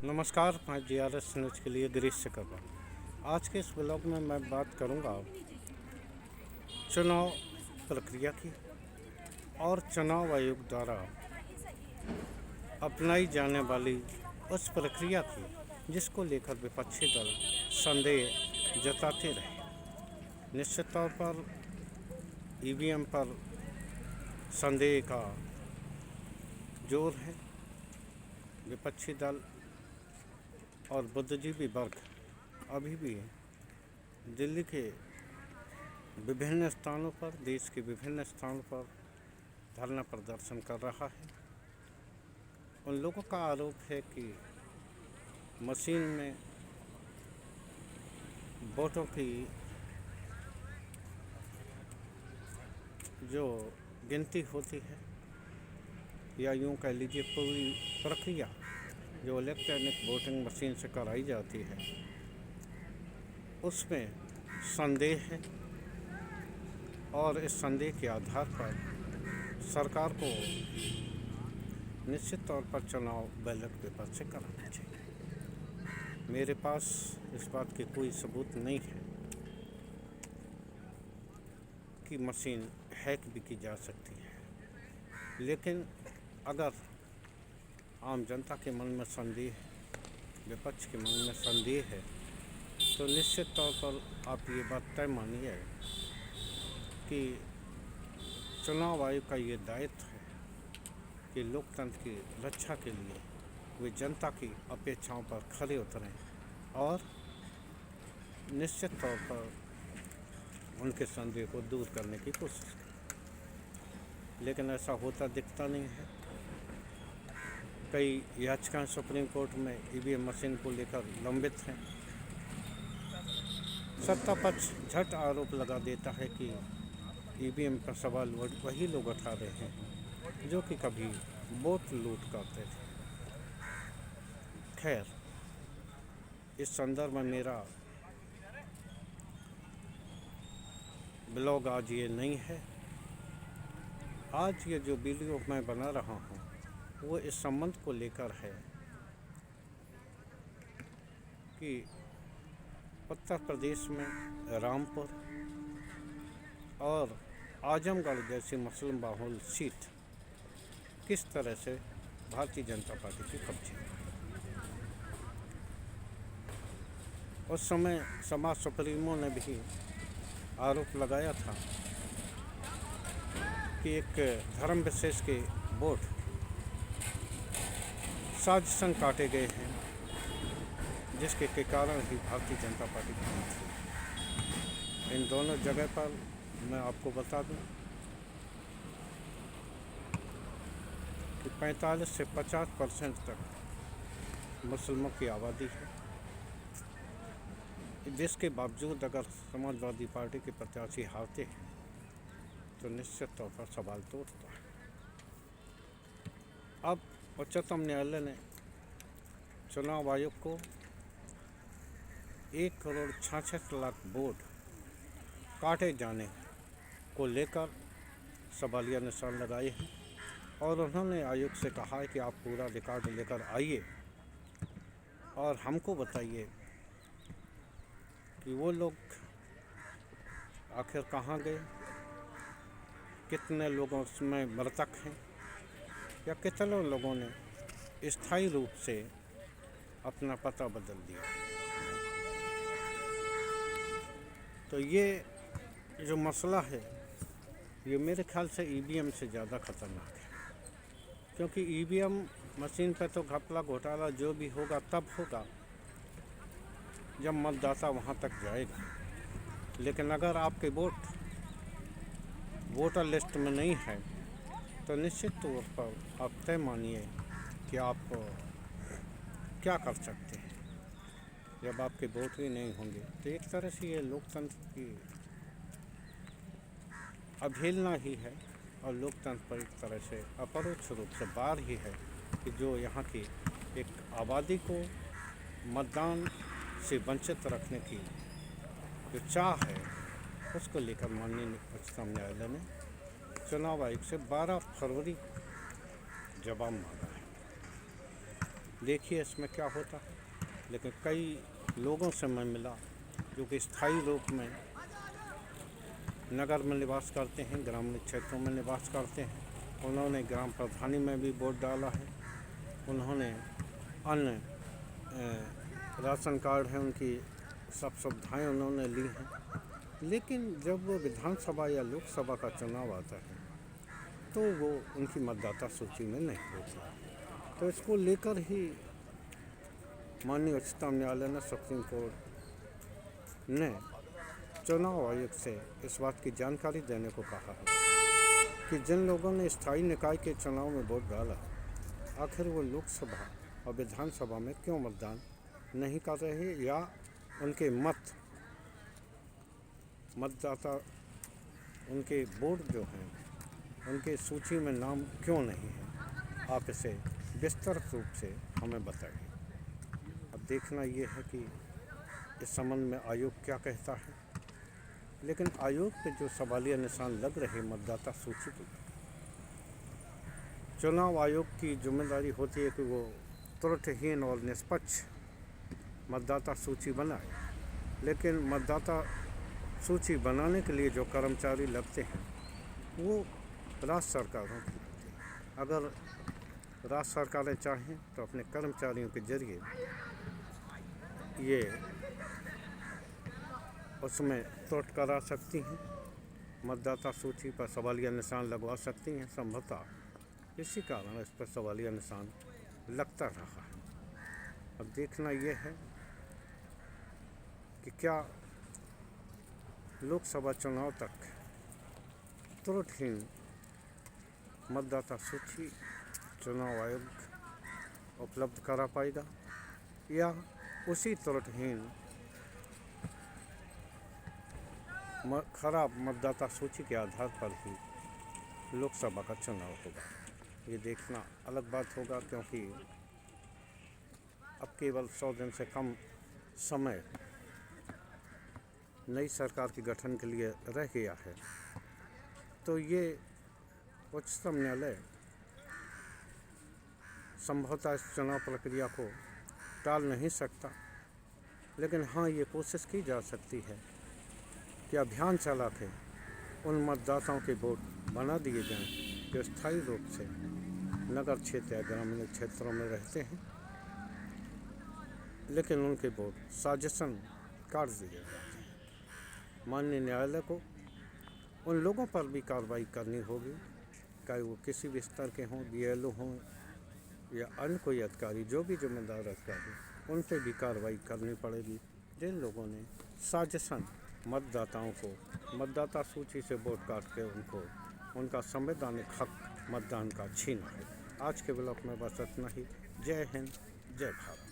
नमस्कार, मैं GRS news के लिए गिरीश से कर रहा हूँ। आज के इस ब्लॉग में मैं बात करूँगा चुनाव प्रक्रिया की और चुनाव आयोग द्वारा अपनाई जाने वाली उस प्रक्रिया की जिसको लेकर विपक्षी दल संदेह जताते रहे। निश्चित तौर पर EVM पर संदेह का जोर है। विपक्षी दल और बुद्धिजीवी वर्ग अभी भी दिल्ली के विभिन्न स्थानों पर, देश के विभिन्न स्थानों पर धरना प्रदर्शन कर रहा है। उन लोगों का आरोप है कि मशीन में वोटों की जो गिनती होती है, या यूँ कह लीजिए पूरी प्रक्रिया जो इलेक्ट्रॉनिक वोटिंग मशीन से कराई जाती है, उसमें संदेह है और इस संदेह के आधार पर सरकार को निश्चित तौर पर चुनाव बैलेट पेपर से कराना चाहिए। मेरे पास इस बात के कोई सबूत नहीं है कि मशीन हैक भी की जा सकती है, लेकिन अगर आम जनता के मन में संदेह है, विपक्ष के मन में संदेह है, तो निश्चित तौर पर आप ये बात तय मानिए कि चुनाव आयोग का ये दायित्व है कि लोकतंत्र की रक्षा के लिए वे जनता की अपेक्षाओं पर खरे उतरें और निश्चित तौर पर उनके संदेह को दूर करने की कोशिश करें। लेकिन ऐसा होता दिखता नहीं है। कई याचिकाएं सुप्रीम कोर्ट में EVM मशीन को लेकर लंबित हैं। सत्ता पक्ष झट आरोप लगा देता है कि EVM पर सवाल वही लोग उठा रहे हैं जो कि कभी वोट लूट करते थे। खैर, इस संदर्भ में मेरा ब्लॉग आज ये नहीं है। आज ये जो वीडियो मैं बना रहा हूँ वो इस संबंध को लेकर है कि उत्तर प्रदेश में रामपुर और आजमगढ़ जैसी मुस्लिम बहुल सीट किस तरह से भारतीय जनता पार्टी की कब्जे में। उस समय समाज सुप्रीमो ने भी आरोप लगाया था कि एक धर्म विशेष के वोट साजिशन काटे गए हैं, जिसके कारण ही भारतीय जनता पार्टी की जीत हुई। इन दोनों जगह पर मैं आपको बता दूं कि 45 से 50% तक मुसलमानों की आबादी है, जिसके बावजूद अगर समाजवादी पार्टी के प्रत्याशी हारते हैं तो निश्चित तौर पर सवाल तो उठता है। अब उच्चतम न्यायालय ने चुनाव आयोग को 1,66,00,000 वोट काटे जाने को लेकर सवालिया निशान लगाए हैं और उन्होंने आयोग से कहा है कि आप पूरा रिकॉर्ड लेकर आइए और हमको बताइए कि वो लोग आखिर कहाँ गए, कितने लोगों उसमें मृतक हैं या कितने लोगों ने स्थायी रूप से अपना पता बदल दिया। तो ये जो मसला है ये मेरे ख्याल से EVM से ज़्यादा ख़तरनाक है, क्योंकि EVM मशीन पे तो घपला घोटाला जो भी होगा तब होगा जब मतदाता वहाँ तक जाएगा। लेकिन अगर आपके वोट वोटर लिस्ट में नहीं है तो निश्चित तौर पर आप तय मानिए कि आप क्या कर सकते हैं। जब आपके वोट ही नहीं होंगे तो एक तरह से ये लोकतंत्र की अवहेलना ही है और लोकतंत्र पर एक तरह से अपरोक्ष रूप से बार ही है कि जो यहाँ की एक आबादी को मतदान से वंचित रखने की जो चाह है उसको लेकर माननीय उच्चतम न्यायालय ने चुनाव आयोग से 12 फरवरी जवाब मांगा है। देखिए इसमें क्या होता है। लेकिन कई लोगों से मैं मिला जो कि स्थायी रूप में नगर में निवास करते हैं, ग्रामीण क्षेत्रों में निवास करते हैं। उन्होंने ग्राम प्रधानी में भी वोट डाला है, उन्होंने अन्य राशन कार्ड है उनकी सब सुविधाएँ उन्होंने ली हैं। लेकिन जब वो विधानसभा या लोकसभा का चुनाव आता है तो वो उनकी मतदाता सूची में नहीं होती। तो इसको लेकर ही माननीय उच्चतम न्यायालय ने, सुप्रीम कोर्ट ने चुनाव आयोग से इस बात की जानकारी देने को कहा है कि जिन लोगों ने स्थायी निकाय के चुनाव में वोट डाला, आखिर वो लोकसभा और विधानसभा में क्यों मतदान नहीं कर रहे, या उनके मतदाता उनके वोट जो हैं उनके सूची में नाम क्यों नहीं है। आप इसे विस्तृत रूप से हमें बताइए। अब देखना ये है कि इस संबंध में आयोग क्या कहता है। लेकिन आयोग पे जो सवालिया निशान लग रहे मतदाता सूची को, चुनाव आयोग की जिम्मेदारी होती है कि वो त्रुटिहीन और निष्पक्ष मतदाता सूची बनाए। लेकिन मतदाता सूची बनाने के लिए जो कर्मचारी लगते हैं वो राज्य सरकारों की होती है। अगर राज्य सरकारें चाहें तो अपने कर्मचारियों के जरिए ये उसमें त्रुट करा सकती हैं, मतदाता सूची पर सवालिया निशान लगवा सकती हैं। संभवतः इसी कारण इस पर सवालिया निशान लगता रहा है। अब देखना यह है कि क्या लोकसभा चुनाव तक त्रुटिहीन मतदाता सूची चुनाव आयोग उपलब्ध करा पाएगा, या उसी त्रुटिहीन खराब मतदाता सूची के आधार पर ही लोकसभा का चुनाव होगा। ये देखना अलग बात होगा, क्योंकि अब केवल 100 दिन से कम समय नई सरकार के गठन के लिए रह गया है। तो ये उच्चतम न्यायालय संभवतः इस चुनाव प्रक्रिया को टाल नहीं सकता। लेकिन हाँ, ये कोशिश की जा सकती है कि अभियान चला के उन मतदाताओं के वोट बना दिए जाएं जो स्थायी रूप से नगर क्षेत्र या ग्रामीण क्षेत्रों में रहते हैं, लेकिन उनके वोट साजिशन काट दिए जाते हैं। माननीय न्यायालय को उन लोगों पर भी कार्रवाई करनी होगी, चाहे वो किसी भी स्तर के हों, BLO हों या अन्य कोई अधिकारी, जो भी जिम्मेदार अधिकारी, उन पर भी कार्रवाई करनी पड़ेगी जिन लोगों ने साजिशन मतदाताओं को मतदाता सूची से वोट काट के उनको उनका संवैधानिक हक मतदान का छीना है। आज के ब्लॉग में बस इतना ही। जय हिंद, जय भारत।